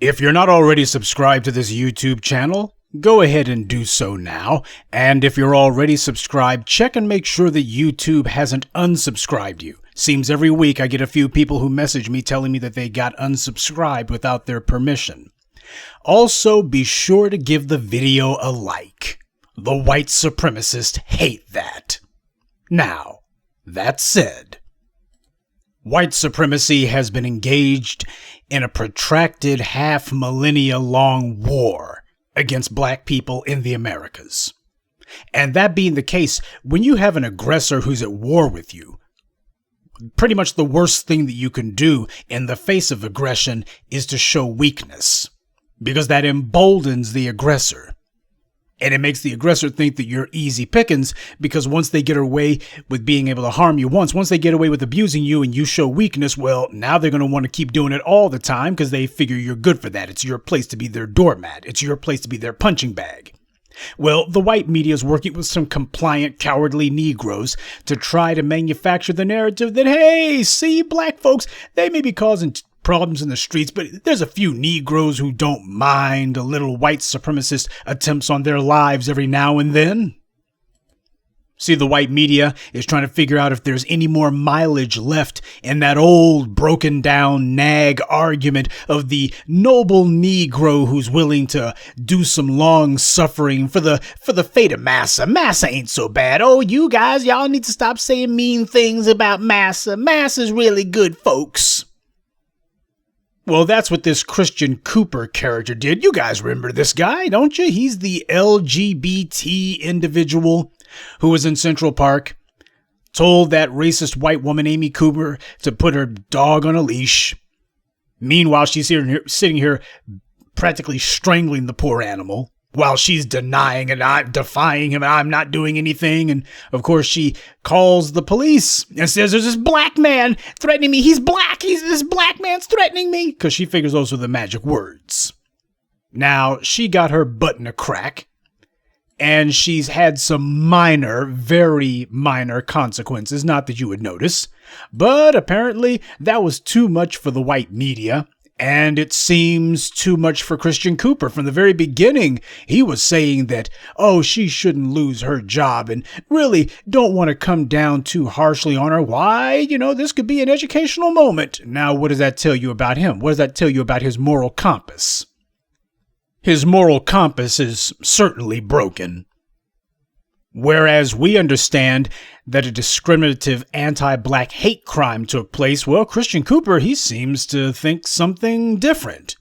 If you're not already subscribed to this YouTube channel, go ahead and do so now. And if you're already subscribed, check and make sure that YouTube hasn't unsubscribed you. Seems every week I get a few people who message me telling me that they got unsubscribed without their permission. Also, be sure to give the video a like. The white supremacists hate that. Now, that said, white supremacy has been engaged in a protracted half-millennia-long war against black people in the Americas. And that being the case, when you have an aggressor who's at war with you, pretty much the worst thing that you can do in the face of aggression is to show weakness, because that emboldens the aggressor. And it makes the aggressor think that you're easy pickings, because once they get away with being able to harm you once they get away with abusing you and you show weakness, well, now they're going to want to keep doing it all the time because they figure you're good for that. It's your place to be their doormat. It's your place to be their punching bag. Well, the white media is working with some compliant, cowardly Negroes to try to manufacture the narrative that, hey, see, black folks, they may be causing problems in the streets, but there's a few Negroes who don't mind a little white supremacist attempts on their lives every now and then. See, the white media is trying to figure out if there's any more mileage left in that old broken down nag argument of the noble Negro who's willing to do some long suffering for the fate of Massa. Massa ain't so bad. Oh, you guys, y'all need to stop saying mean things about Massa. Massa's really good, folks. Well, that's what this Christian Cooper character did. You guys remember this guy, don't you? He's the LGBT individual who was in Central Park, told that racist white woman, Amy Cooper, to put her dog on a leash. Meanwhile, she's sitting here practically strangling the poor animal while she's denying and defying him, and I'm not doing anything. And of course, she calls the police and says, there's this black man threatening me. He's black. This black man's threatening me, because she figures those are the magic words. Now, she got her butt in a crack, and she's had some minor, very minor consequences. Not that you would notice, but apparently that was too much for the white media. And it seems too much for Christian Cooper. From the very beginning, he was saying that, oh, she shouldn't lose her job and really don't want to come down too harshly on her. Why? This could be an educational moment. Now, what does that tell you about him? What does that tell you about his moral compass? His moral compass is certainly broken. Whereas we understand that a discriminative anti-black hate crime took place, well, Christian Cooper, he seems to think something different.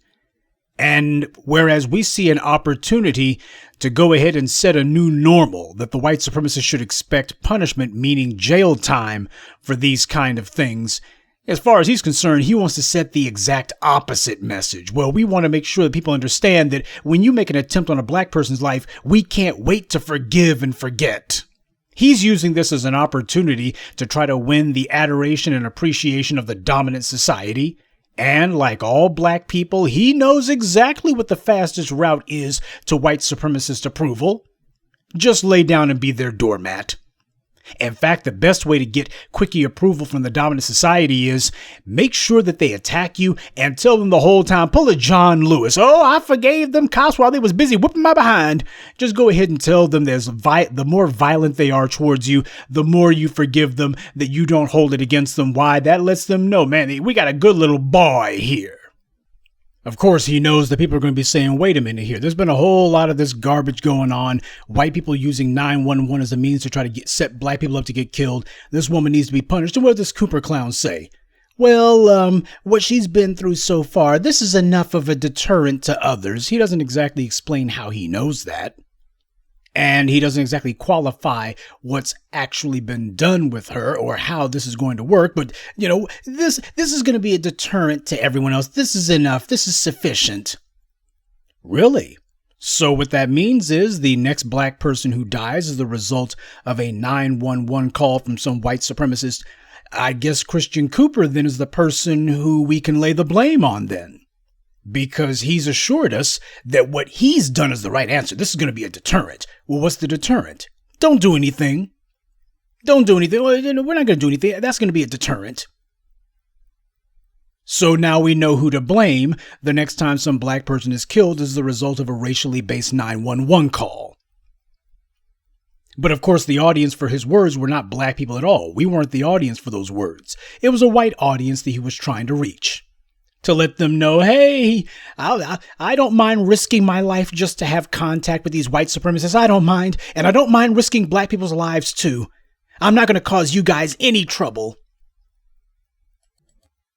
And whereas we see an opportunity to go ahead and set a new normal that the white supremacists should expect punishment, meaning jail time, for these kind of things, as far as he's concerned, he wants to set the exact opposite message. Well, we want to make sure that people understand that when you make an attempt on a black person's life, we can't wait to forgive and forget. He's using this as an opportunity to try to win the adoration and appreciation of the dominant society. And like all black people, he knows exactly what the fastest route is to white supremacist approval. Just lay down and be their doormat. In fact, the best way to get quickie approval from the dominant society is make sure that they attack you and tell them the whole time, pull a John Lewis. Oh, I forgave them cops while they was busy whooping my behind. Just go ahead and tell them the more violent they are towards you, the more you forgive them, that you don't hold it against them. Why? That lets them know, man, we got a good little boy here. Of course, he knows that people are going to be saying, wait a minute here. There's been a whole lot of this garbage going on. White people using 911 as a means to try to set black people up to get killed. This woman needs to be punished. And what does this Cooper clown say? Well, what she's been through so far, this is enough of a deterrent to others. He doesn't exactly explain how he knows that. And he doesn't exactly qualify what's actually been done with her or how this is going to work. But, this is going to be a deterrent to everyone else. This is enough. This is sufficient. Really? So what that means is the next black person who dies is the result of a 911 call from some white supremacist. I guess Christian Cooper then is the person who we can lay the blame on then. Because he's assured us that what he's done is the right answer. This is going to be a deterrent. Well, what's the deterrent? Don't do anything. Don't do anything. Well, we're not going to do anything. That's going to be a deterrent. So now we know who to blame the next time some black person is killed as the result of a racially based 911 call. But of course, the audience for his words were not black people at all. We weren't the audience for those words. It was a white audience that he was trying to reach. To let them know, hey, I don't mind risking my life just to have contact with these white supremacists. I don't mind. And I don't mind risking black people's lives too. I'm not going to cause you guys any trouble.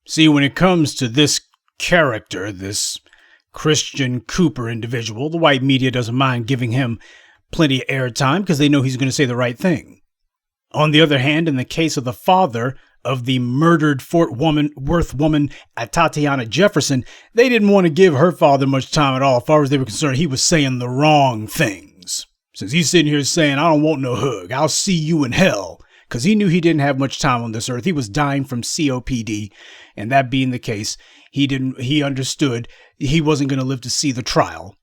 See, when it comes to this character, this Christian Cooper individual, the white media doesn't mind giving him plenty of airtime because they know he's going to say the right thing. On the other hand, in the case of the father of the murdered Fort Worth woman, Tatiana Jefferson, they didn't want to give her father much time at all. As far as they were concerned, he was saying the wrong things. Since he's sitting here saying, I don't want no hug, I'll see you in hell. Because he knew he didn't have much time on this earth. He was dying from COPD. And that being the case, he understood he wasn't going to live to see the trial.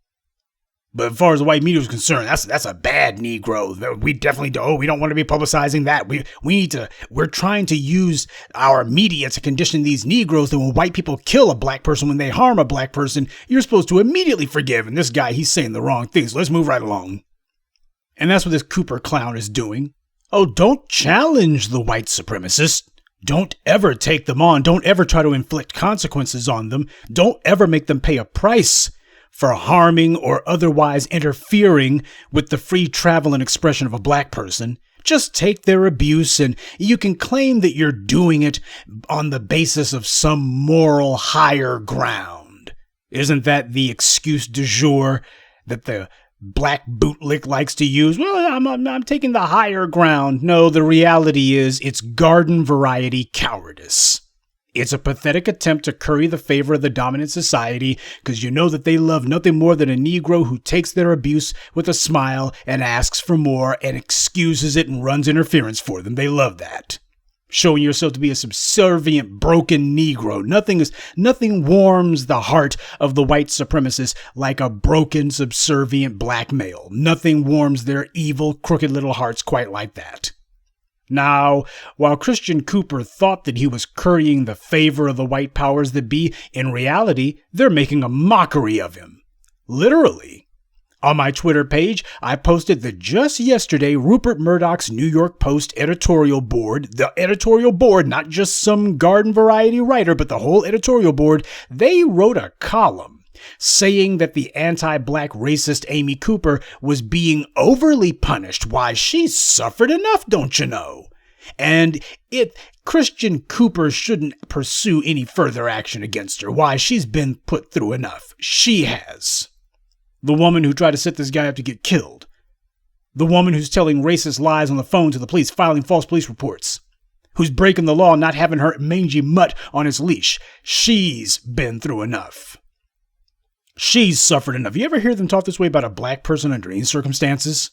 But as far as the white media was concerned, that's a bad Negro. We definitely don't. We don't want to be publicizing that. We're trying to use our media to condition these Negroes that when white people kill a black person, when they harm a black person, you're supposed to immediately forgive. And this guy, he's saying the wrong things. Let's move right along. And that's what this Cooper clown is doing. Oh, don't challenge the white supremacists. Don't ever take them on. Don't ever try to inflict consequences on them. Don't ever make them pay a price for harming or otherwise interfering with the free travel and expression of a black person. Just take their abuse and you can claim that you're doing it on the basis of some moral higher ground. Isn't that the excuse du jour that the black bootlick likes to use? Well, I'm taking the higher ground. No, the reality is it's garden variety cowardice. It's a pathetic attempt to curry the favor of the dominant society because you know that they love nothing more than a Negro who takes their abuse with a smile and asks for more and excuses it and runs interference for them. They love that. Showing yourself to be a subservient, broken Negro. Nothing warms the heart of the white supremacist like a broken, subservient black male. Nothing warms their evil, crooked little hearts quite like that. Now, while Christian Cooper thought that he was currying the favor of the white powers that be, in reality, they're making a mockery of him. Literally. On my Twitter page, I posted that just yesterday, Rupert Murdoch's New York Post editorial board, the editorial board, not just some garden variety writer, but the whole editorial board, they wrote a column saying that the anti-black racist Amy Cooper was being overly punished. Why, she's suffered enough, don't you know? And Christian Cooper shouldn't pursue any further action against her. Why, she's been put through enough. She has. The woman who tried to set this guy up to get killed. The woman who's telling racist lies on the phone to the police, filing false police reports. Who's breaking the law, not having her mangy mutt on his leash. She's been through enough. She's suffered enough. You ever hear them talk this way about a black person under any circumstances?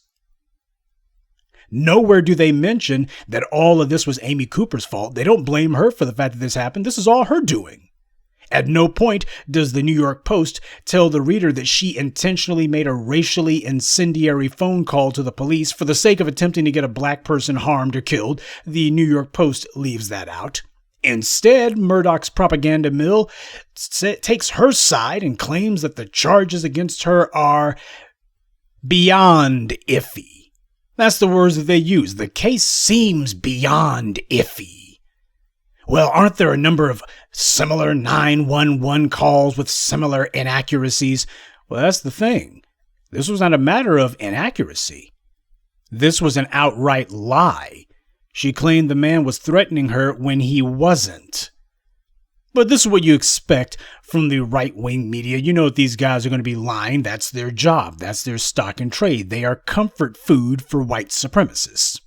Nowhere do they mention that all of this was Amy Cooper's fault. They don't blame her for the fact that this happened. This is all her doing. At no point does the New York Post tell the reader that she intentionally made a racially incendiary phone call to the police for the sake of attempting to get a black person harmed or killed. The New York Post leaves that out. Instead, Murdoch's propaganda mill takes her side and claims that the charges against her are beyond iffy. That's the words that they use. The case seems beyond iffy. Well, aren't there a number of similar 911 calls with similar inaccuracies? Well, that's the thing. This was not a matter of inaccuracy. This was an outright lie. She claimed the man was threatening her when he wasn't. But this is what you expect from the right-wing media. You know that these guys are going to be lying. That's their job. That's their stock and trade. They are comfort food for white supremacists.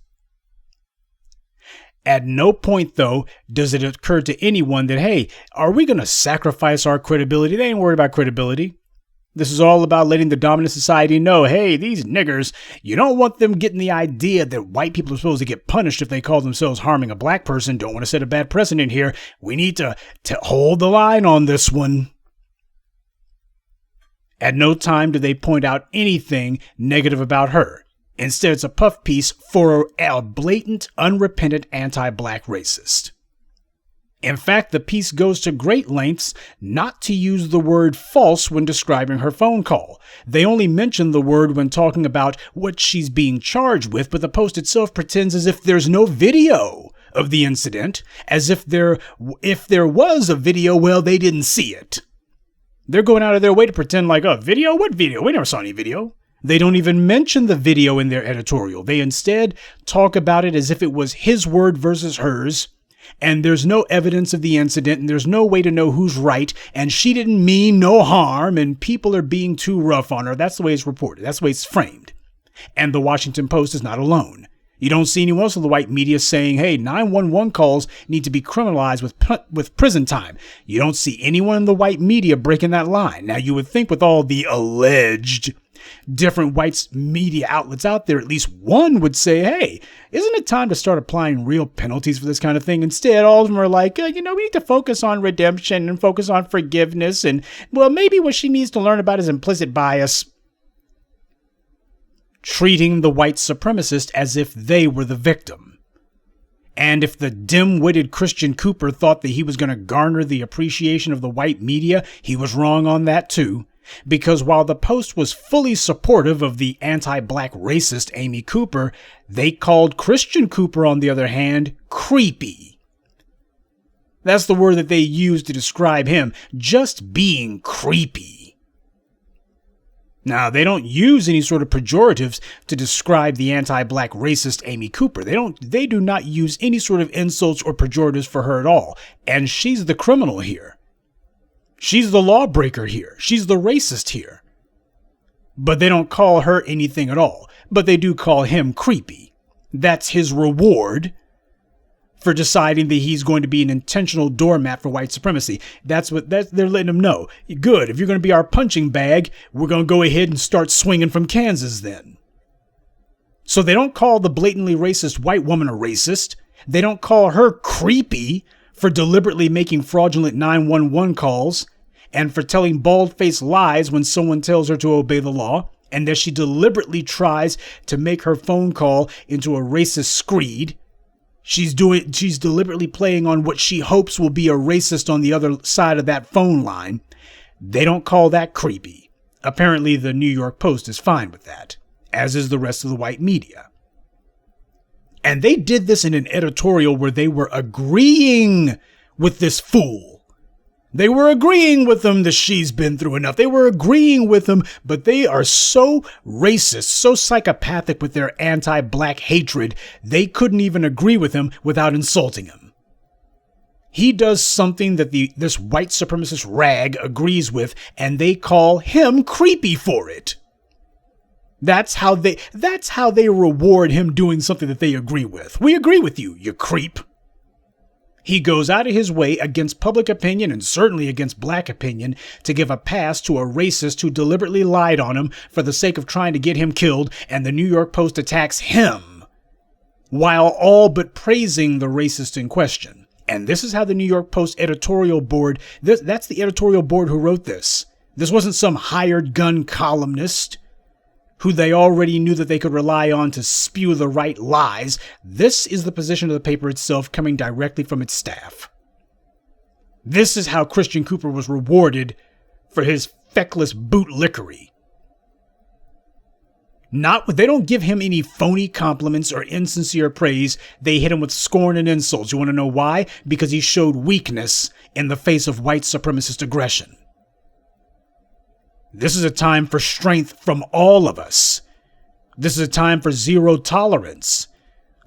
At no point, though, does it occur to anyone that, hey, are we going to sacrifice our credibility? They ain't worried about credibility. This is all about letting the dominant society know, hey, these niggers, you don't want them getting the idea that white people are supposed to get punished if they call themselves harming a black person. Don't want to set a bad precedent here. We need to hold the line on this one. At no time do they point out anything negative about her. Instead, it's a puff piece for a blatant, unrepentant anti-black racist. In fact, the piece goes to great lengths not to use the word false when describing her phone call. They only mention the word when talking about what she's being charged with, but the post itself pretends as if there's no video of the incident, as if there was a video, well, they didn't see it. They're going out of their way to pretend like, oh, video? What video? We never saw any video. They don't even mention the video in their editorial. They instead talk about it as if it was his word versus hers, and there's no evidence of the incident, and there's no way to know who's right, and she didn't mean no harm, and people are being too rough on her. That's the way it's reported. That's the way it's framed. And the Washington Post is not alone. You don't see anyone else in the white media saying, hey, 911 calls need to be criminalized with prison time. You don't see anyone in the white media breaking that line. Now, you would think with all the alleged different white media outlets out there, at least one would say, hey, isn't it time to start applying real penalties for this kind of thing? Instead, all of them are like, we need to focus on redemption and focus on forgiveness. And, well, maybe what she needs to learn about is implicit bias. Treating the white supremacist as if they were the victim. And if the dim-witted Christian Cooper thought that he was going to garner the appreciation of the white media, he was wrong on that too. Because while the Post was fully supportive of the anti-black racist Amy Cooper, they called Christian Cooper, on the other hand, creepy. That's the word that they used to describe him, just being creepy. Now, they don't use any sort of pejoratives to describe the anti-black racist Amy Cooper. They do not use any sort of insults or pejoratives for her at all. And she's the criminal here. She's the lawbreaker here. She's the racist here. But they don't call her anything at all. But they do call him creepy. That's his reward for deciding that he's going to be an intentional doormat for white supremacy. They're letting him know. Good, if you're going to be our punching bag, we're going to go ahead and start swinging from Kansas then. So they don't call the blatantly racist white woman a racist. They don't call her creepy for deliberately making fraudulent 911 calls and for telling bald-faced lies when someone tells her to obey the law, and that she deliberately tries to make her phone call into a racist screed. She's deliberately playing on what she hopes will be a racist on the other side of that phone line. They don't call that creepy. Apparently, the New York Post is fine with that, as is the rest of the white media. And they did this in an editorial where they were agreeing with this fool. They were agreeing with him that she's been through enough. They were agreeing with him, but they are so racist, so psychopathic with their anti-black hatred, they couldn't even agree with him without insulting him. He does something that this white supremacist rag agrees with, and they call him creepy for it. That's how they reward him doing something that they agree with. We agree with you, you creep. He goes out of his way against public opinion and certainly against black opinion to give a pass to a racist who deliberately lied on him for the sake of trying to get him killed, and the New York Post attacks him while all but praising the racist in question. And this is how the New York Post editorial board, that's the editorial board who wrote this. This wasn't some hired gun columnist who they already knew that they could rely on to spew the right lies. This is the position of the paper itself, coming directly from its staff. This is how Christian Cooper was rewarded for his feckless bootlickery. They don't give him any phony compliments or insincere praise. They hit him with scorn and insults. You want to know why? Because he showed weakness in the face of white supremacist aggression. This is a time for strength from all of us. This is a time for zero tolerance.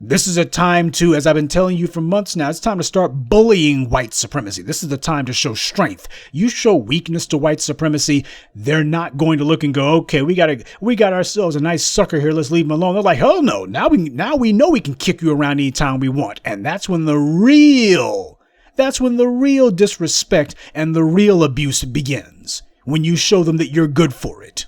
This is a time to, as I've been telling you for months now, it's time to start bullying white supremacy. This is the time to show strength. You show weakness to white supremacy, they're not going to look and go, okay, we got ourselves a nice sucker here, let's leave him alone. They're like, hell no, now we know we can kick you around anytime we want. And that's when the real disrespect and the real abuse begins. When you show them that you're good for it.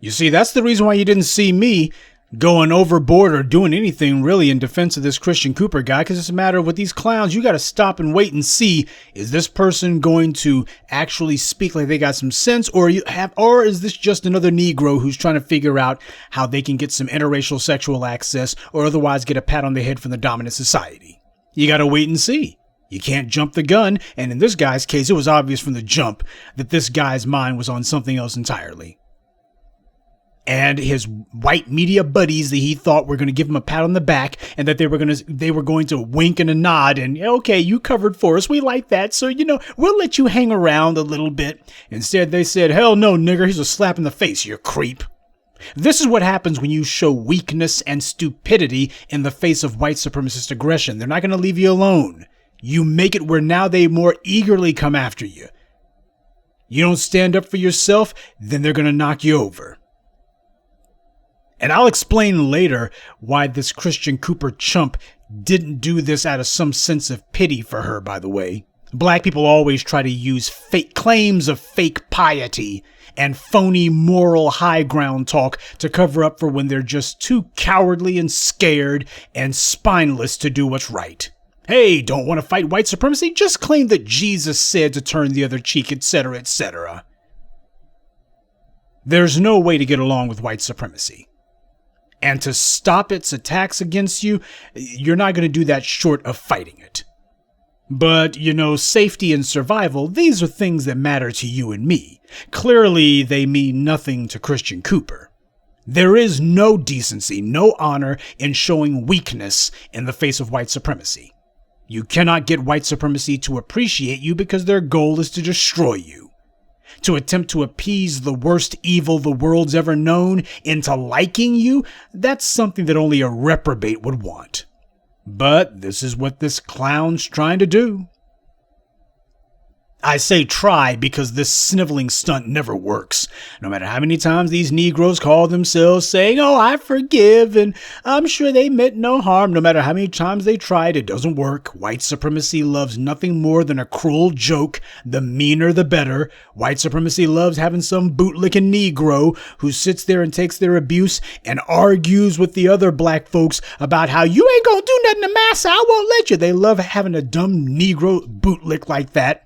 You see, that's the reason why you didn't see me going overboard or doing anything really in defense of this Christian Cooper guy, because it's a matter of with these clowns, you got to stop and wait and see, is this person going to actually speak like they got some sense, or is this just another Negro who's trying to figure out how they can get some interracial sexual access or otherwise get a pat on the head from the dominant society? You got to wait and see. You can't jump the gun, and in this guy's case, it was obvious from the jump that this guy's mind was on something else entirely. And his white media buddies that he thought were going to give him a pat on the back and that they were going to wink and a nod and, okay, you covered for us. We like that. So, we'll let you hang around a little bit. Instead, they said, hell no, nigger. Here's a slap in the face, you creep. This is what happens when you show weakness and stupidity in the face of white supremacist aggression. They're not going to leave you alone. You make it where now they more eagerly come after you. You don't stand up for yourself, then they're going to knock you over. And I'll explain later why this Christian Cooper chump didn't do this out of some sense of pity for her, by the way. Black people always try to use fake claims of fake piety and phony moral high ground talk to cover up for when they're just too cowardly and scared and spineless to do what's right. Hey, don't want to fight white supremacy? Just claim that Jesus said to turn the other cheek, etc., etc. There's no way to get along with white supremacy. And to stop its attacks against you, you're not going to do that short of fighting it. But, safety and survival, these are things that matter to you and me. Clearly, they mean nothing to Christian Cooper. There is no decency, no honor in showing weakness in the face of white supremacy. You cannot get white supremacy to appreciate you because their goal is to destroy you. To attempt to appease the worst evil the world's ever known into liking you, that's something that only a reprobate would want. But this is what this clown's trying to do. I say try because this sniveling stunt never works. No matter how many times these Negroes call themselves saying, oh, I forgive, and I'm sure they meant no harm. No matter how many times they tried, it doesn't work. White supremacy loves nothing more than a cruel joke. The meaner, the better. White supremacy loves having some bootlicking Negro who sits there and takes their abuse and argues with the other black folks about how you ain't gonna do nothing to massa, I won't let you. They love having a dumb Negro bootlick like that.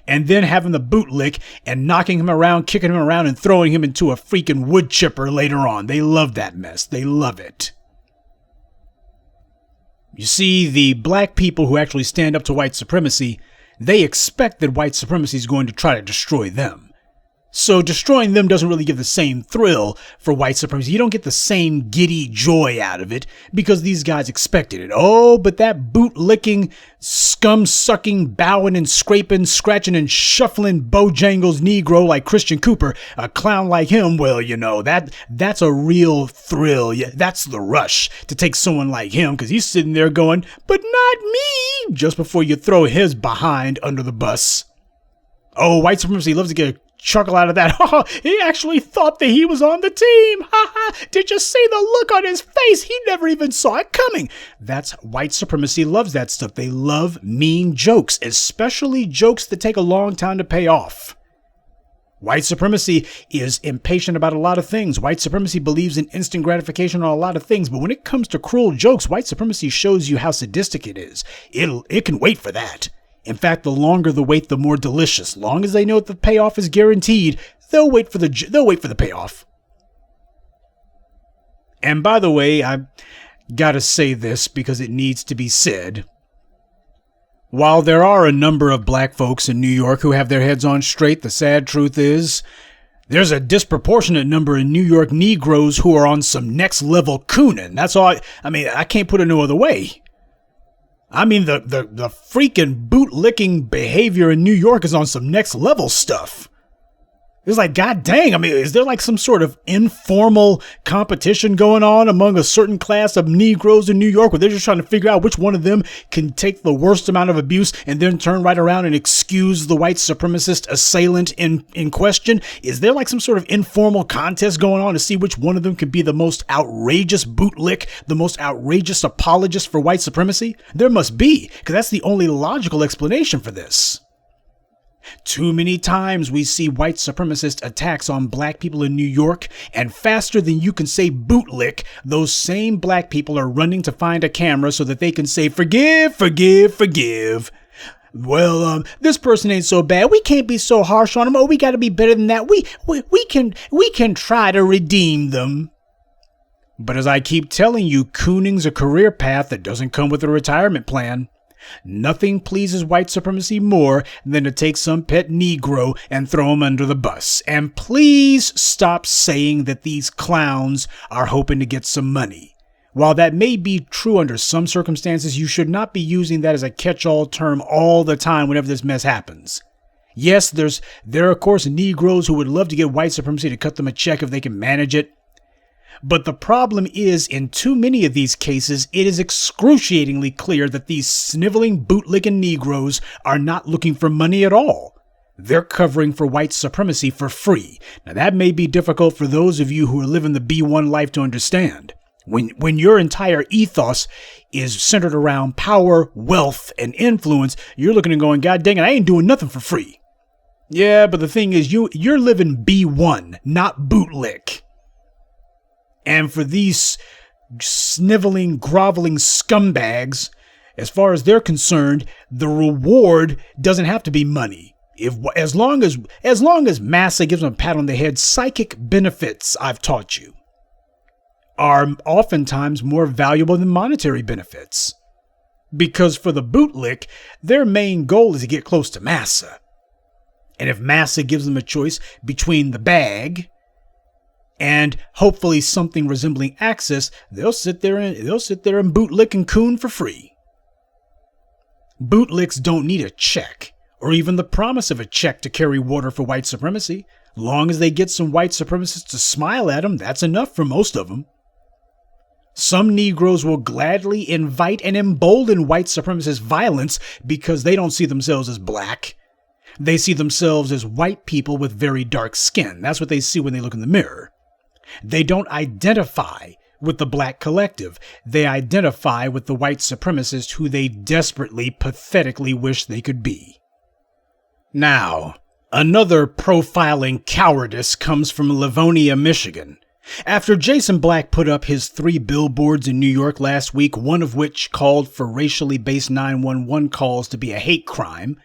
And then having the bootlick and knocking him around, kicking him around, and throwing him into a freaking wood chipper later on. They love that mess. They love it. You see, the black people who actually stand up to white supremacy, they expect that white supremacy is going to try to destroy them. So destroying them doesn't really give the same thrill for white supremacy. You don't get the same giddy joy out of it because these guys expected it. Oh, but that boot-licking, scum-sucking, bowing and scraping, scratching and shuffling Bojangles Negro like Christian Cooper, a clown like him, well, that's a real thrill. Yeah, that's the rush to take someone like him because he's sitting there going, but not me, just before you throw his behind under the bus. Oh, white supremacy loves to get a chuckle out of that. He actually thought that he was on the team. Did you see the look on his face? He never even saw it coming. That's white supremacy loves that stuff. They love mean jokes, especially jokes that take a long time to pay off. White supremacy is impatient about a lot of things. White supremacy believes in instant gratification on a lot of things. But when it comes to cruel jokes, white supremacy shows you how sadistic it is. It can wait for that. In fact, the longer the wait, the more delicious. Long as they know that the payoff is guaranteed, they'll wait for the payoff. And by the way, I gotta say this because it needs to be said. While there are a number of black folks in New York who have their heads on straight, the sad truth is there's a disproportionate number of New York Negroes who are on some next level cooning. That's all. I can't put it no other way. I mean, the freaking boot-licking behavior in New York is on some next level stuff. It's like, god dang, is there like some sort of informal competition going on among a certain class of Negroes in New York where they're just trying to figure out which one of them can take the worst amount of abuse and then turn right around and excuse the white supremacist assailant in question? Is there like some sort of informal contest going on to see which one of them can be the most outrageous bootlick, the most outrageous apologist for white supremacy? There must be, because that's the only logical explanation for this. Too many times we see white supremacist attacks on black people in New York, and faster than you can say bootlick, those same black people are running to find a camera so that they can say, forgive, forgive, forgive. Well, this person ain't so bad. We can't be so harsh on them. Oh, we got to be better than that. We can try to redeem them. But as I keep telling you, cooning's a career path that doesn't come with a retirement plan. Nothing pleases white supremacy more than to take some pet Negro and throw him under the bus. And please stop saying that these clowns are hoping to get some money. While that may be true under some circumstances, you should not be using that as a catch-all term all the time whenever this mess happens. Yes, there are, of course, Negroes who would love to get white supremacy to cut them a check if they can manage it. But the problem is, in too many of these cases, it is excruciatingly clear that these sniveling, bootlicking Negroes are not looking for money at all. They're covering for white supremacy for free. Now, that may be difficult for those of you who are living the B1 life to understand. When your entire ethos is centered around power, wealth, and influence, you're looking and going, God dang it, I ain't doing nothing for free. Yeah, but the thing is, you're living B1, not bootlick. And for these sniveling, groveling scumbags, as far as they're concerned, the reward doesn't have to be money. As long as Massa gives them a pat on the head, psychic benefits, I've taught you, are oftentimes more valuable than monetary benefits. Because for the bootlick, their main goal is to get close to Massa. And if Massa gives them a choice between the bag and hopefully something resembling access, they'll sit there and bootlick and coon for free. Bootlicks don't need a check or even the promise of a check to carry water for white supremacy. Long as they get some white supremacists to smile at them, that's enough for most of them. Some Negroes will gladly invite and embolden white supremacist violence because they don't see themselves as black. They see themselves as white people with very dark skin. That's what they see when they look in the mirror. They don't identify with the black collective. They identify with the white supremacist who they desperately, pathetically wish they could be. Now, another profiling cowardice comes from Livonia, Michigan. After Jason Black put up his 3 billboards in New York last week, one of which called for racially based 911 calls to be a hate crime,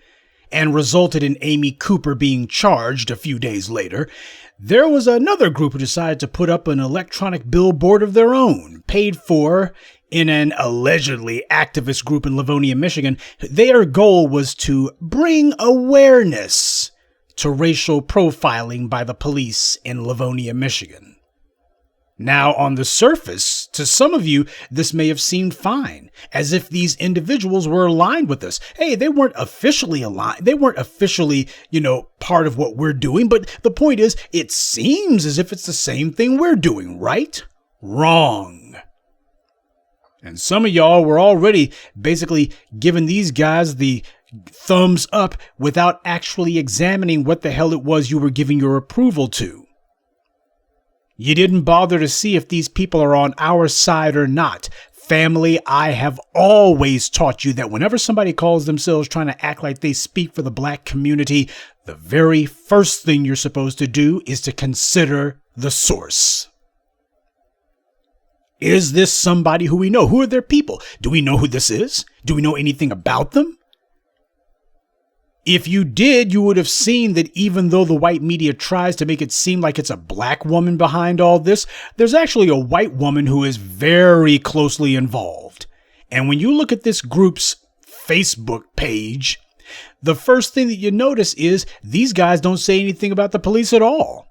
and resulted in Amy Cooper being charged a few days later, there was another group who decided to put up an electronic billboard of their own, paid for in an allegedly activist group in Livonia, Michigan. Their goal was to bring awareness to racial profiling by the police in Livonia, Michigan. Now, on the surface, to some of you, this may have seemed fine, as if these individuals were aligned with us. Hey, they weren't officially aligned. They weren't officially, part of what we're doing. But the point is, it seems as if it's the same thing we're doing, right? Wrong. And some of y'all were already basically giving these guys the thumbs up without actually examining what the hell it was you were giving your approval to. You didn't bother to see if these people are on our side or not. Family, I have always taught you that whenever somebody calls themselves trying to act like they speak for the black community, the very first thing you're supposed to do is to consider the source. Is this somebody who we know? Who are their people? Do we know who this is? Do we know anything about them? If you did, you would have seen that even though the white media tries to make it seem like it's a black woman behind all this, there's actually a white woman who is very closely involved. And when you look at this group's Facebook page, the first thing that you notice is these guys don't say anything about the police at all.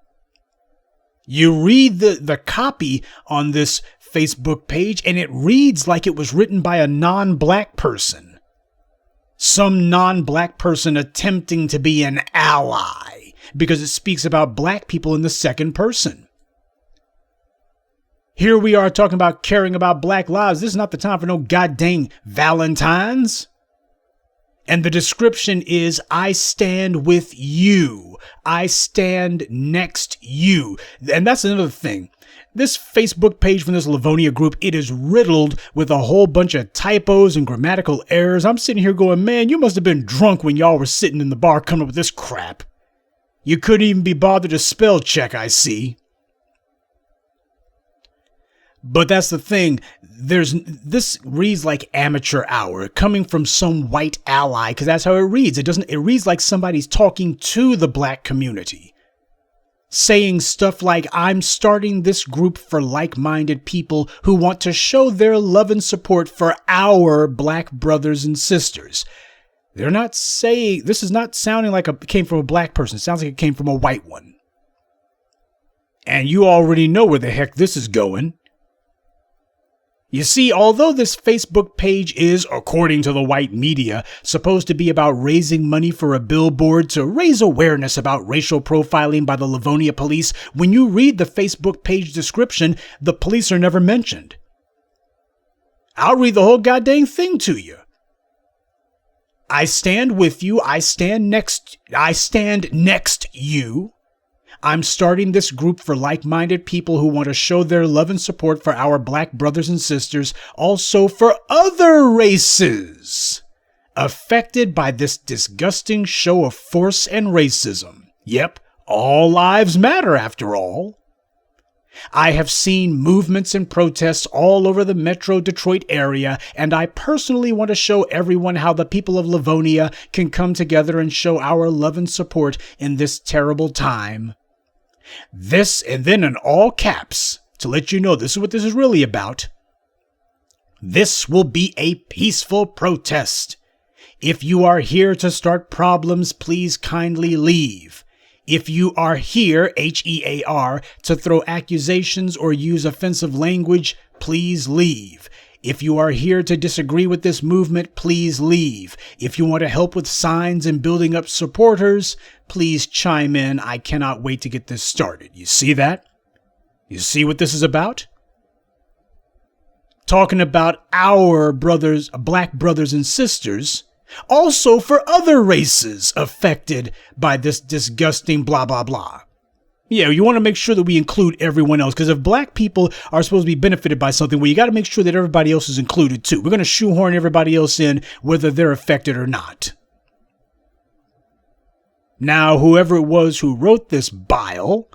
You read the copy on this Facebook page, and it reads like it was written by a non-black person. Some non-black person attempting to be an ally because it speaks about black people in the second person. Here we are talking about caring about black lives. This is not the time for no goddamn Valentines. And the description is, I stand with you. I stand next you. And that's another thing. This Facebook page from this Livonia group, it is riddled with a whole bunch of typos and grammatical errors. I'm sitting here going, man, you must have been drunk when y'all were sitting in the bar coming up with this crap. You couldn't even be bothered to spell check, I see. But that's the thing. This reads like amateur hour coming from some white ally, because that's how it reads. It reads like somebody's talking to the black community. saying stuff like, I'm starting this group for like-minded people who want to show their love and support for our black brothers and sisters. They're not saying, this is not sounding like it came from a black person. It sounds like it came from a white one. And you already know where the heck this is going. You see, although this Facebook page is, according to the white media, supposed to be about raising money for a billboard to raise awareness about racial profiling by the Livonia police, when you read the Facebook page description, the police are never mentioned. I'll read the whole goddamn thing to you. I stand with you. I stand next you. I'm starting this group for like-minded people who want to show their love and support for our black brothers and sisters, also for other races affected by this disgusting show of force and racism. Yep, all lives matter after all. I have seen movements and protests all over the Metro Detroit area, and I personally want to show everyone how the people of Livonia can come together and show our love and support in this terrible time. This, and then in all caps, to let you know this is what this is really about. This will be a peaceful protest. If you are here to start problems, please kindly leave. If you are here, HEAR, to throw accusations or use offensive language, please leave. If you are here to disagree with this movement, please leave. If you want to help with signs and building up supporters, please chime in. I cannot wait to get this started. You see that? You see what this is about? Talking about our brothers, black brothers and sisters, also for other races affected by this disgusting blah, blah, blah. Yeah, you want to make sure that we include everyone else, because if black people are supposed to be benefited by something, well, you got to make sure that everybody else is included too. We're going to shoehorn everybody else in, whether they're affected or not. Now, whoever it was who wrote this bile,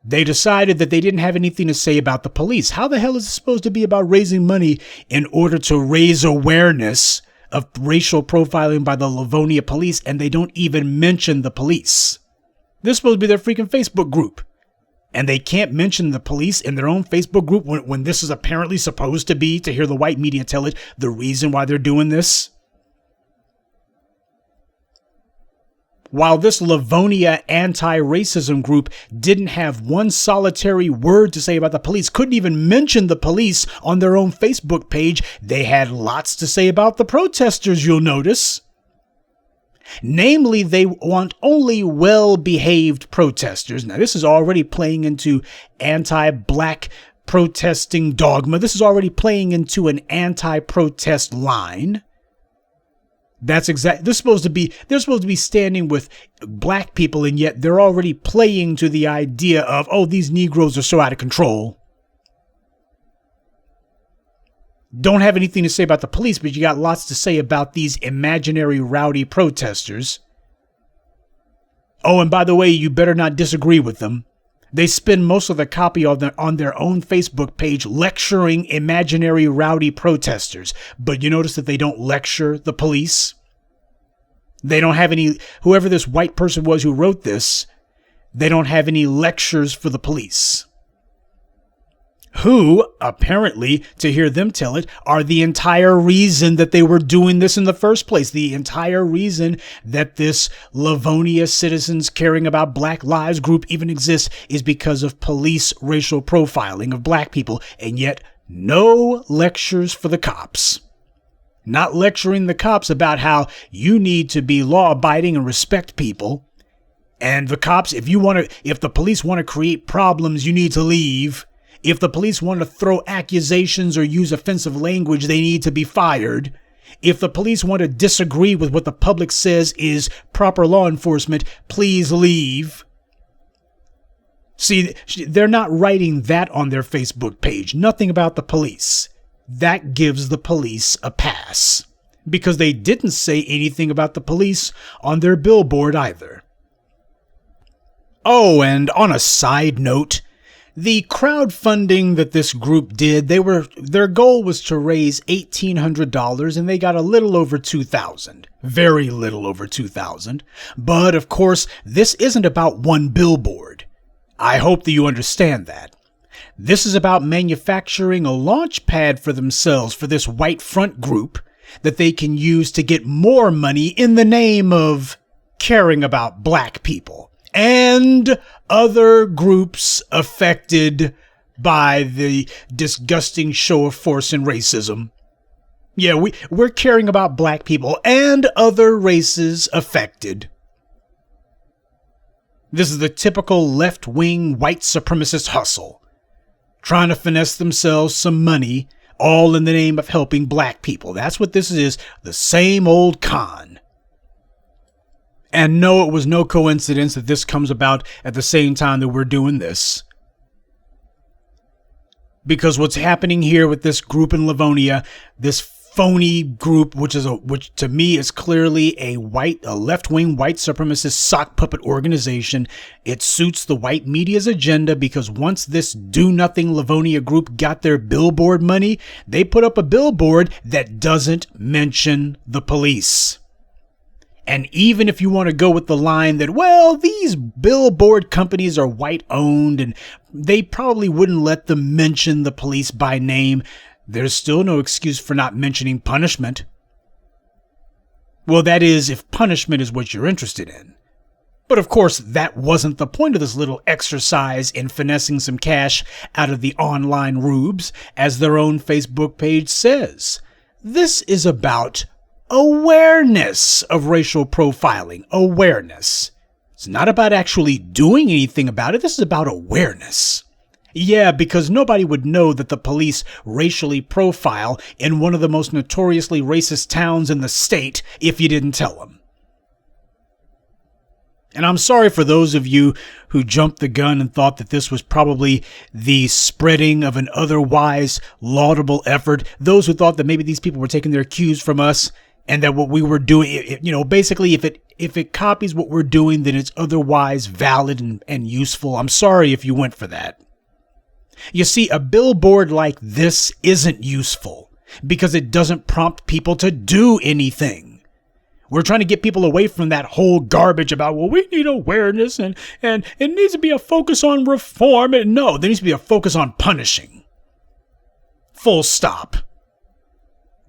they decided that they didn't have anything to say about the police. How the hell is it supposed to be about raising money in order to raise awareness of racial profiling by the Livonia police, and they don't even mention the police? This is supposed to be their freaking Facebook group. And they can't mention the police in their own Facebook group when this is apparently supposed to be, to hear the white media tell it, the reason why they're doing this. While this Livonia anti-racism group didn't have one solitary word to say about the police, couldn't even mention the police on their own Facebook page, they had lots to say about the protesters, you'll notice. Namely, they want only well-behaved protesters. Now, this is already playing into anti-black protesting dogma. This is already playing into an anti-protest line. That's exactly, they're supposed to be standing with black people, and yet they're already playing to the idea of, oh, these Negroes are so out of control. Don't have anything to say about the police, but you got lots to say about these imaginary rowdy protesters. Oh, and by the way, you better not disagree with them. They spend most of the copy on their own Facebook page lecturing imaginary rowdy protesters. But you notice that they don't lecture the police? They don't have any, whoever this white person was who wrote this, they don't have any lectures for the police. Who, apparently, to hear them tell it, are the entire reason that they were doing this in the first place. The entire reason that this Livonia Citizens Caring About Black Lives group even exists is because of police racial profiling of black people. And yet, no lectures for the cops. Not lecturing the cops about how you need to be law-abiding and respect people. And the cops, if the police want to create problems, you need to leave. If the police want to throw accusations or use offensive language, they need to be fired. If the police want to disagree with what the public says is proper law enforcement, please leave. See, they're not writing that on their Facebook page. Nothing about the police. That gives the police a pass, because they didn't say anything about the police on their billboard either. Oh, and on a side note, The crowdfunding that this group did, their goal was to raise $1,800 and they got a little over $2,000. Very little over $2,000. But of course, this isn't about one billboard. I hope that you understand that. This is about manufacturing a launch pad for themselves for this white front group that they can use to get more money in the name of caring about black people and other groups affected by the disgusting show of force and racism. Yeah, we're caring about black people and other races affected. This is the typical left-wing white supremacist hustle, trying to finesse themselves some money, all in the name of helping black people. That's what this is, the same old con. And no, it was no coincidence that this comes about at the same time that we're doing this. Because what's happening here with this group in Livonia, this phony group, which to me is clearly a left-wing white supremacist sock puppet organization. It suits the white media's agenda because once this do-nothing Livonia group got their billboard money, they put up a billboard that doesn't mention the police. And even if you want to go with the line that, well, these billboard companies are white-owned and they probably wouldn't let them mention the police by name, there's still no excuse for not mentioning punishment. Well, that is, if punishment is what you're interested in. But of course, that wasn't the point of this little exercise in finessing some cash out of the online rubes, as their own Facebook page says. This is about awareness of racial profiling. Awareness. It's not about actually doing anything about it. This is about awareness. Yeah, because nobody would know that the police racially profile in one of the most notoriously racist towns in the state if you didn't tell them. And I'm sorry for those of you who jumped the gun and thought that this was probably the spreading of an otherwise laudable effort. Those who thought that maybe these people were taking their cues from us and that what we were doing, basically if it copies what we're doing, then it's otherwise valid and useful. I'm sorry if you went for that. You see, a billboard like this isn't useful because it doesn't prompt people to do anything. We're trying to get people away from that whole garbage about, well, we need awareness and it needs to be a focus on reform. And no, there needs to be a focus on punishing. Full stop.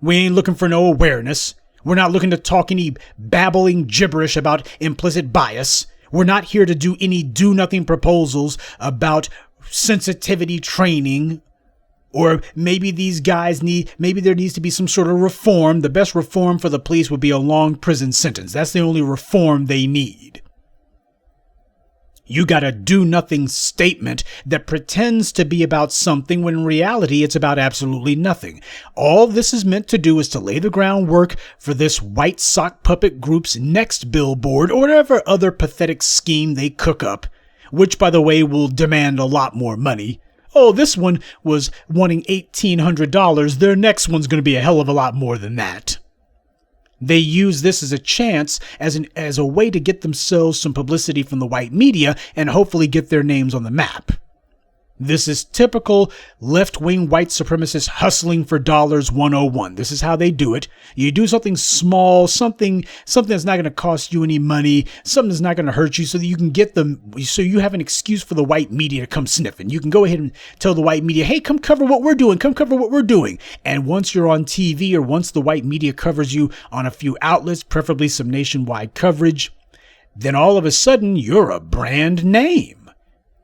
We ain't looking for no awareness. We're not looking to talk any babbling gibberish about implicit bias. We're not here to do any do-nothing proposals about sensitivity training, or maybe maybe there needs to be some sort of reform. The best reform for the police would be a long prison sentence. That's the only reform they need. You got a do-nothing statement that pretends to be about something when in reality it's about absolutely nothing. All this is meant to do is to lay the groundwork for this white sock puppet group's next billboard or whatever other pathetic scheme they cook up, which, by the way, will demand a lot more money. Oh, this one was wanting $1,800. Their next one's going to be a hell of a lot more than that. They use this as a chance, as a way to get themselves some publicity from the white media and hopefully get their names on the map. This is typical left-wing white supremacist hustling for dollars 101. This is how they do it. You do something small, something that's not going to cost you any money, something that's not going to hurt you, so that you can get them, so you have an excuse for the white media to come sniffing. You can go ahead and tell the white media, hey, come cover what we're doing, come cover what we're doing. And once you're on TV, or once the white media covers you on a few outlets, preferably some nationwide coverage, then all of a sudden you're a brand name.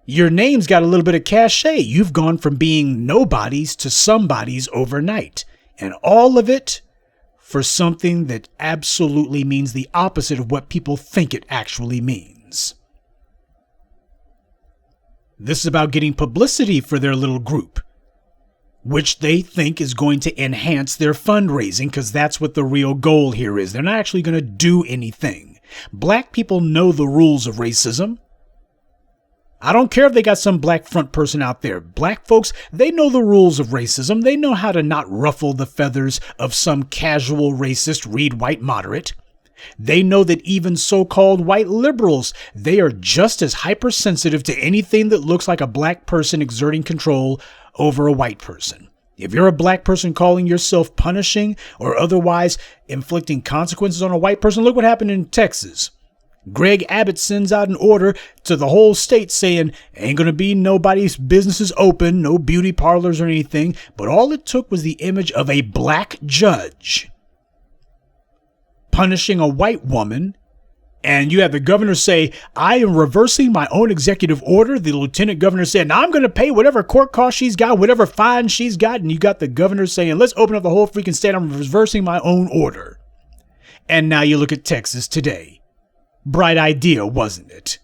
Your name's got a little bit of cachet. You've gone from being nobodies to somebodies overnight. And all of it for something that absolutely means the opposite of what people think it actually means. This is about getting publicity for their little group, which they think is going to enhance their fundraising, because that's what the real goal here is. They're not actually going to do anything. Black people know the rules of racism. I don't care if they got some black front person out there. Black folks, they know the rules of racism. They know how to not ruffle the feathers of some casual racist, read white moderate. They know that even so-called white liberals, they are just as hypersensitive to anything that looks like a black person exerting control over a white person. If you're a black person calling yourself punishing or otherwise inflicting consequences on a white person, look what happened in Texas. Greg Abbott sends out an order to the whole state saying ain't going to be nobody's businesses open, no beauty parlors or anything. But all it took was the image of a black judge punishing a white woman. And you have the governor say, I am reversing my own executive order. The lieutenant governor said, now I'm going to pay whatever court cost she's got, whatever fine she's got. And you got the governor saying, let's open up the whole freaking state. I'm reversing my own order. And now you look at Texas today. Bright idea, wasn't it?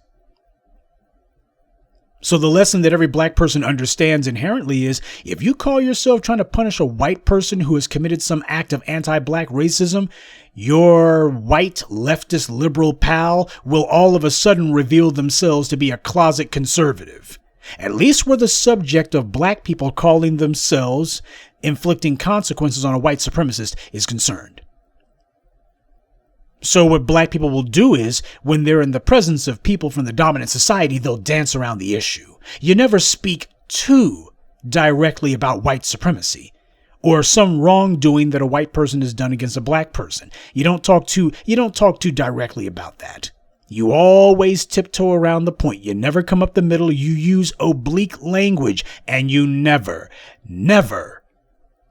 So the lesson that every black person understands inherently is if you call yourself trying to punish a white person who has committed some act of anti-black racism, your white leftist liberal pal will all of a sudden reveal themselves to be a closet conservative. At least where the subject of black people calling themselves inflicting consequences on a white supremacist is concerned. So what black people will do is, when they're in the presence of people from the dominant society, they'll dance around the issue. You never speak too directly about white supremacy or some wrongdoing that a white person has done against a black person. You don't talk too directly about that. You always tiptoe around the point. You never come up the middle. You use oblique language, and you never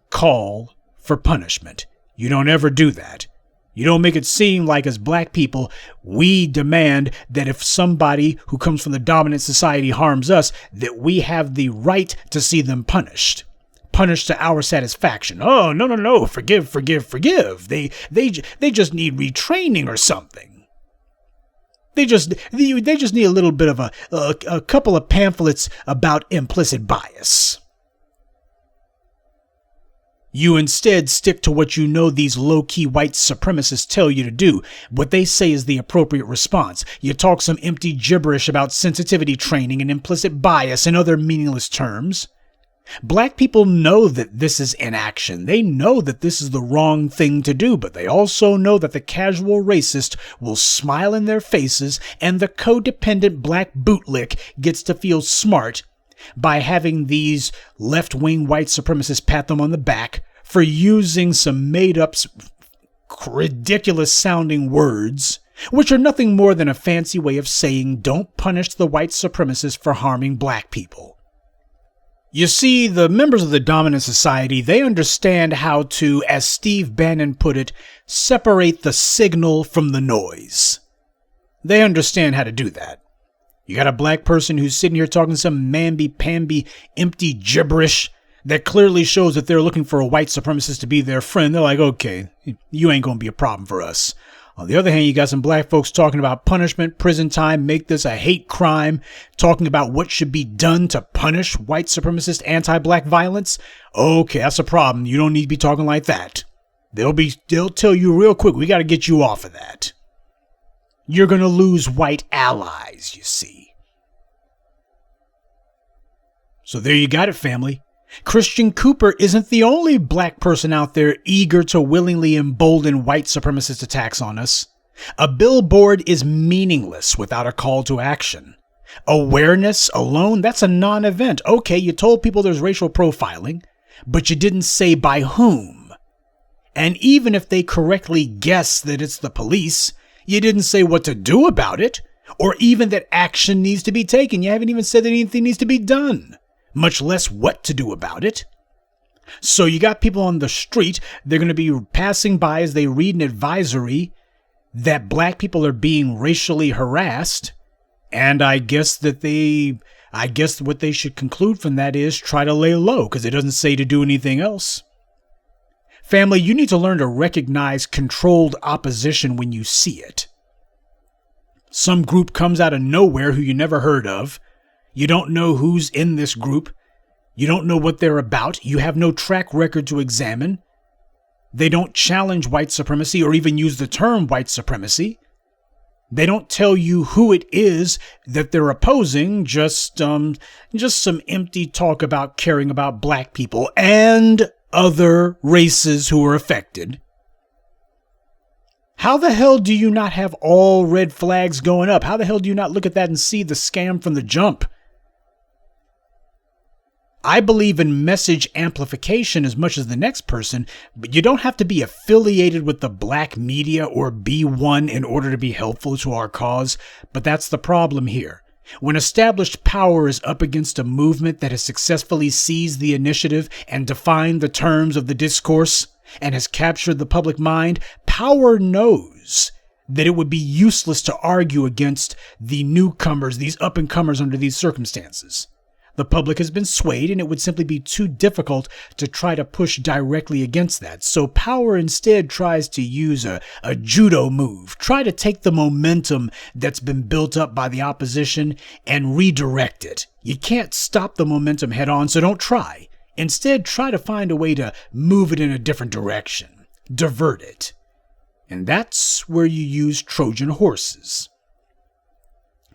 call for punishment. You don't ever do that. You don't make it seem like as black people, we demand that if somebody who comes from the dominant society harms us, that we have the right to see them punished to our satisfaction. Oh, no. Forgive. They just need retraining or something. They just need a little bit of a couple of pamphlets about implicit bias. You instead stick to what you know these low-key white supremacists tell you to do. What they say is the appropriate response. You talk some empty gibberish about sensitivity training and implicit bias and other meaningless terms. Black people know that this is inaction. They know that this is the wrong thing to do, but they also know that the casual racist will smile in their faces and the codependent black bootlick gets to feel smart by having these left-wing white supremacists pat them on the back for using some made-up, ridiculous-sounding words, which are nothing more than a fancy way of saying don't punish the white supremacists for harming black people. You see, the members of the dominant society, they understand how to, as Steve Bannon put it, separate the signal from the noise. They understand how to do that. You got a black person who's sitting here talking some mamby-pamby, empty gibberish that clearly shows that they're looking for a white supremacist to be their friend. They're like, okay, you ain't going to be a problem for us. On the other hand, you got some black folks talking about punishment, prison time, make this a hate crime, talking about what should be done to punish white supremacist anti-black violence. Okay, that's a problem. You don't need to be talking like that. They'll tell you real quick, we got to get you off of that. You're going to lose white allies, you see. So there you got it, family. Christian Cooper isn't the only black person out there eager to willingly embolden white supremacist attacks on us. A billboard is meaningless without a call to action. Awareness alone, that's a non-event. Okay, you told people there's racial profiling, but you didn't say by whom. And even if they correctly guess that it's the police, you didn't say what to do about it, or even that action needs to be taken. You haven't even said that anything needs to be done, much less what to do about it. So you got people on the street, they're going to be passing by as they read an advisory that black people are being racially harassed. And I guess what they should conclude from that is try to lay low, because it doesn't say to do anything else. Family, you need to learn to recognize controlled opposition when you see it. Some group comes out of nowhere who you never heard of. You don't know who's in this group. You don't know what they're about. You have no track record to examine. They don't challenge white supremacy or even use the term white supremacy. They don't tell you who it is that they're opposing, just some empty talk about caring about black people and other races who are affected. How the hell do you not have all red flags going up? How the hell do you not look at that and see the scam from the jump? I believe in message amplification as much as the next person, but you don't have to be affiliated with the black media or be one in order to be helpful to our cause. But that's the problem here. When established power is up against a movement that has successfully seized the initiative and defined the terms of the discourse and has captured the public mind, power knows that it would be useless to argue against the newcomers, these up-and-comers under these circumstances. The public has been swayed, and it would simply be too difficult to try to push directly against that. So power instead tries to use a judo move, try to take the momentum that's been built up by the opposition and redirect it. You can't stop the momentum head on, so don't try. Instead, try to find a way to move it in a different direction, divert it. And that's where you use Trojan horses.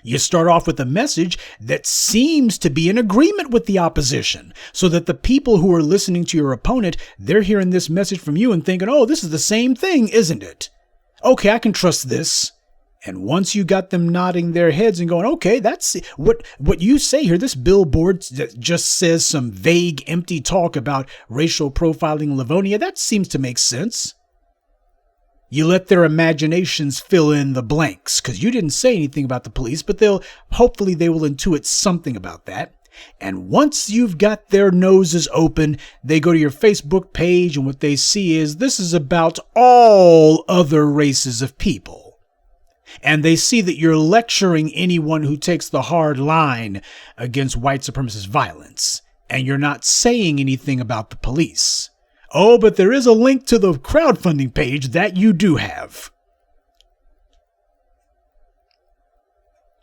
You start off with a message that seems to be in agreement with the opposition, so that the people who are listening to your opponent, they're hearing this message from you and thinking, oh, this is the same thing, isn't it? Okay, I can trust this. And once you got them nodding their heads and going, okay, that's what you say here. This billboard that just says some vague, empty talk about racial profiling in Livonia, that seems to make sense. You let their imaginations fill in the blanks, because you didn't say anything about the police, but hopefully they will intuit something about that. And once you've got their noses open, they go to your Facebook page, and what they see is this is about all other races of people. And they see that you're lecturing anyone who takes the hard line against white supremacist violence, and you're not saying anything about the police. Oh, but there is a link to the crowdfunding page that you do have.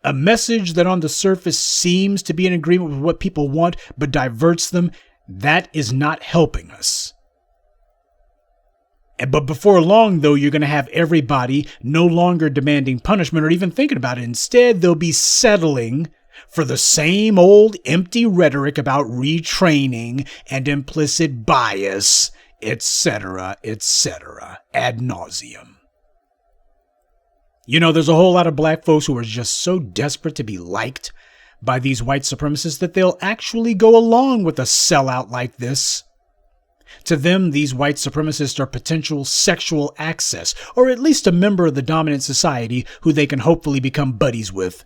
A message that on the surface seems to be in agreement with what people want, but diverts them, that is not helping us. But before long, though, you're going to have everybody no longer demanding punishment or even thinking about it. Instead, they'll be settling for the same old empty rhetoric about retraining and implicit bias, etc., ad nauseum. You know, there's a whole lot of black folks who are just so desperate to be liked by these white supremacists that they'll actually go along with a sellout like this. To them, these white supremacists are potential sexual access, or at least a member of the dominant society who they can hopefully become buddies with.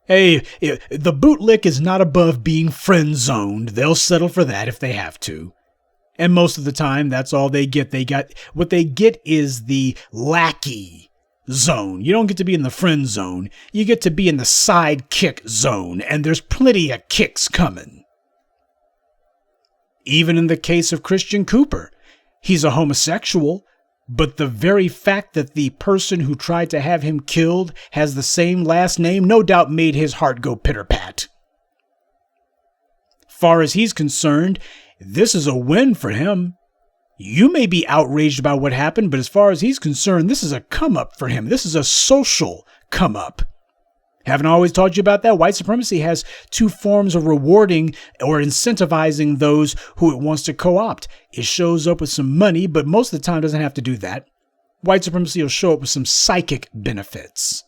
Hey, the bootlick is not above being friend-zoned. They'll settle for that if they have to. And most of the time, that's all they get. What they get is the lackey zone. You don't get to be in the friend zone. You get to be in the sidekick zone, and there's plenty of kicks coming. Even in the case of Christian Cooper, he's a homosexual, but the very fact that the person who tried to have him killed has the same last name no doubt made his heart go pitter-pat. Far as he's concerned, this is a win for him. You may be outraged about what happened, but as far as he's concerned, this is a come-up for him. This is a social come-up. Haven't I always taught you about that? White supremacy has two forms of rewarding or incentivizing those who it wants to co-opt. It shows up with some money, but most of the time doesn't have to do that. White supremacy will show up with some psychic benefits.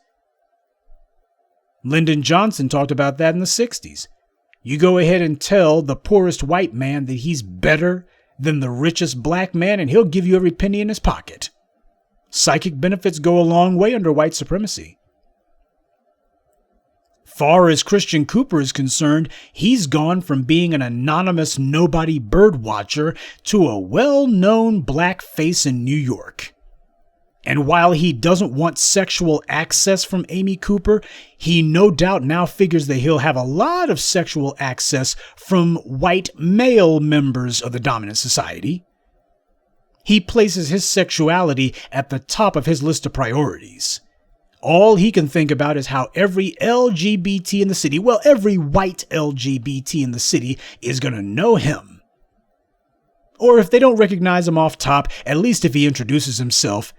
Lyndon Johnson talked about that in the 60s. You go ahead and tell the poorest white man that he's better than the richest black man, and he'll give you every penny in his pocket. Psychic benefits go a long way under white supremacy. Far as Christian Cooper is concerned, he's gone from being an anonymous nobody bird watcher to a well-known black face in New York. And while he doesn't want sexual access from Amy Cooper, he no doubt now figures that he'll have a lot of sexual access from white male members of the dominant society. He places his sexuality at the top of his list of priorities. All he can think about is how every LGBT in the city, well, every white LGBT in the city is going to know him. Or if they don't recognize him off top, at least if he introduces himself,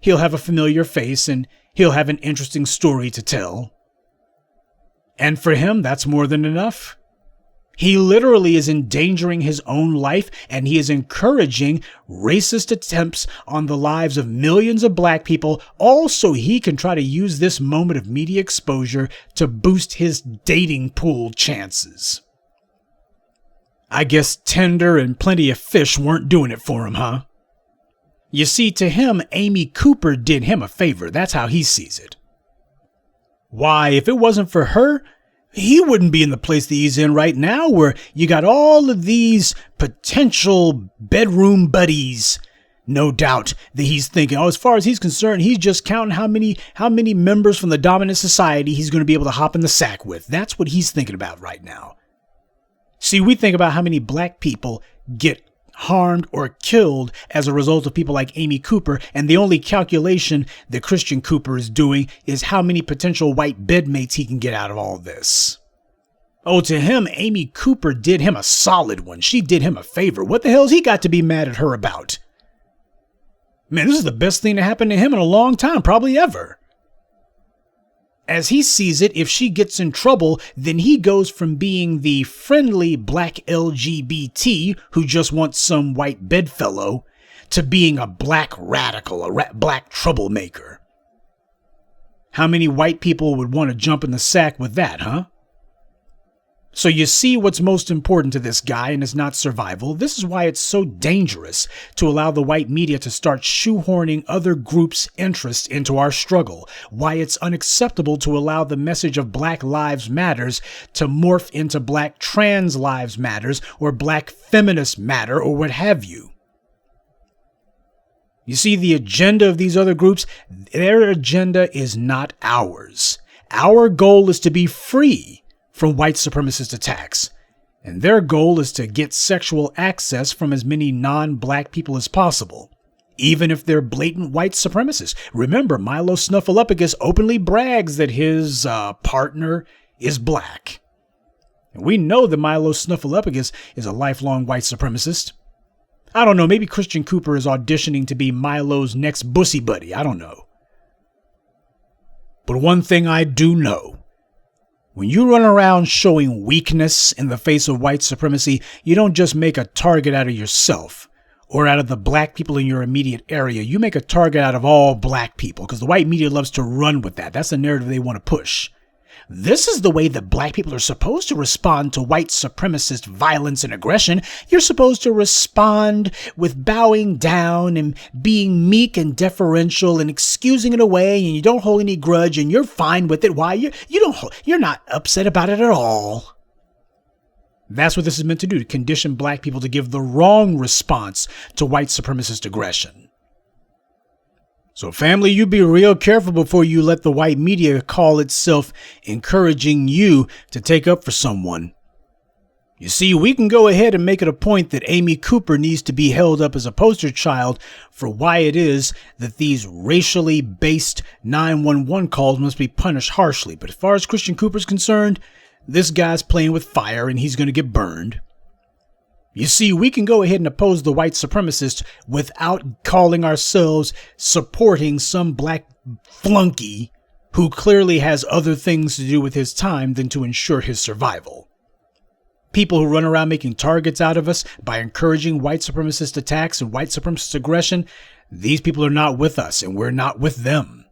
he'll have a familiar face and he'll have an interesting story to tell. And for him, that's more than enough. He literally is endangering his own life, and he is encouraging racist attempts on the lives of millions of black people, all so he can try to use this moment of media exposure to boost his dating pool chances. I guess Tinder and Plenty of Fish weren't doing it for him, huh? You see, to him, Amy Cooper did him a favor. That's how he sees it. Why, if it wasn't for her, he wouldn't be in the place that he's in right now, where you got all of these potential bedroom buddies. No doubt that he's thinking, as far as he's concerned, he's just counting how many members from the dominant society he's going to be able to hop in the sack with. That's what he's thinking about right now. See, we think about how many black people get harmed or killed as a result of people like Amy Cooper, and the only calculation that Christian Cooper is doing is how many potential white bedmates he can get out of all this. Oh, to him, Amy Cooper did him a solid one. She did him a favor. What the hell's he got to be mad at her about? Man, this is the best thing to happen to him in a long time, probably ever. As he sees it, if she gets in trouble, then he goes from being the friendly black LGBT who just wants some white bedfellow to being a black radical, a black troublemaker. How many white people would want to jump in the sack with that, huh? So you see what's most important to this guy, and it's not survival. This is why it's so dangerous to allow the white media to start shoehorning other groups' interests into our struggle. Why it's unacceptable to allow the message of Black Lives Matters to morph into Black Trans Lives Matters or Black Feminist Matter or what have you. You see, the agenda of these other groups, their agenda is not ours. Our goal is to be free from white supremacist attacks, and their goal is to get sexual access from as many non-black people as possible, even if they're blatant white supremacists. Remember, Milo Snuffleupagus openly brags that his partner is black. And we know that Milo Snuffleupagus is a lifelong white supremacist. I don't know, maybe Christian Cooper is auditioning to be Milo's next bussy buddy. I don't know. But one thing I do know, when you run around showing weakness in the face of white supremacy, you don't just make a target out of yourself or out of the black people in your immediate area. You make a target out of all black people, because the white media loves to run with that. That's the narrative they want to push. This is the way that black people are supposed to respond to white supremacist violence and aggression. You're supposed to respond with bowing down and being meek and deferential and excusing it away, and you don't hold any grudge and you're fine with it. Why? You're not upset about it at all. That's what this is meant to do, to condition black people to give the wrong response to white supremacist aggression. So family, you be real careful before you let the white media call itself encouraging you to take up for someone. You see, we can go ahead and make it a point that Amy Cooper needs to be held up as a poster child for why it is that these racially based 911 calls must be punished harshly. But as far as Christian Cooper's concerned, this guy's playing with fire and he's going to get burned. You see, we can go ahead and oppose the white supremacists without calling ourselves supporting some black flunky who clearly has other things to do with his time than to ensure his survival. People who run around making targets out of us by encouraging white supremacist attacks and white supremacist aggression, these people are not with us and we're not with them.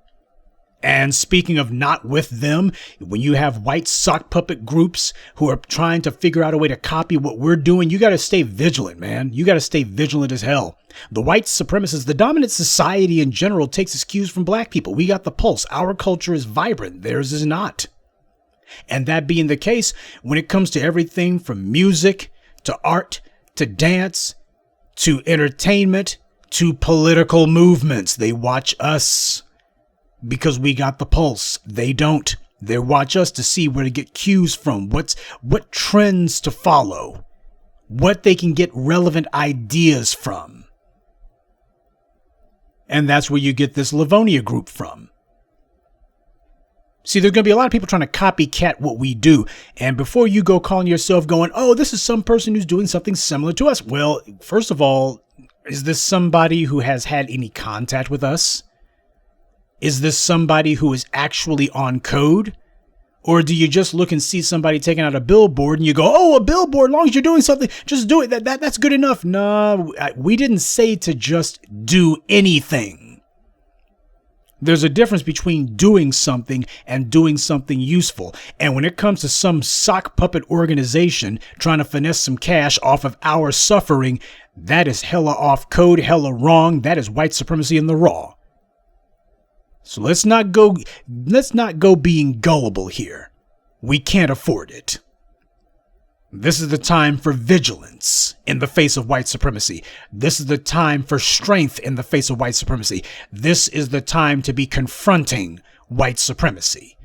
And speaking of not with them, when you have white sock puppet groups who are trying to figure out a way to copy what we're doing, you got to stay vigilant, man. You got to stay vigilant as hell. The white supremacists, the dominant society in general, takes its cues from black people. We got the pulse. Our culture is vibrant. Theirs is not. And that being the case, when it comes to everything from music to art to dance to entertainment to political movements, they watch us. Because we got the pulse. They don't. They watch us to see where to get cues from, what trends to follow, what they can get relevant ideas from. And that's where you get this Livonia group from. See, there's going to be a lot of people trying to copycat what we do. And before you go calling yourself going, oh, this is some person who's doing something similar to us. Well, first of all, is this somebody who has had any contact with us? Is this somebody who is actually on code? Or do you just look and see somebody taking out a billboard and you go, oh, a billboard, as long as you're doing something, just do it. That's good enough. No, we didn't say to just do anything. There's a difference between doing something and doing something useful. And when it comes to some sock puppet organization trying to finesse some cash off of our suffering, that is hella off code, hella wrong. That is white supremacy in the raw. So let's not go being gullible here. We can't afford it. This is the time for vigilance in the face of white supremacy. This is the time for strength in the face of white supremacy. This is the time to be confronting white supremacy.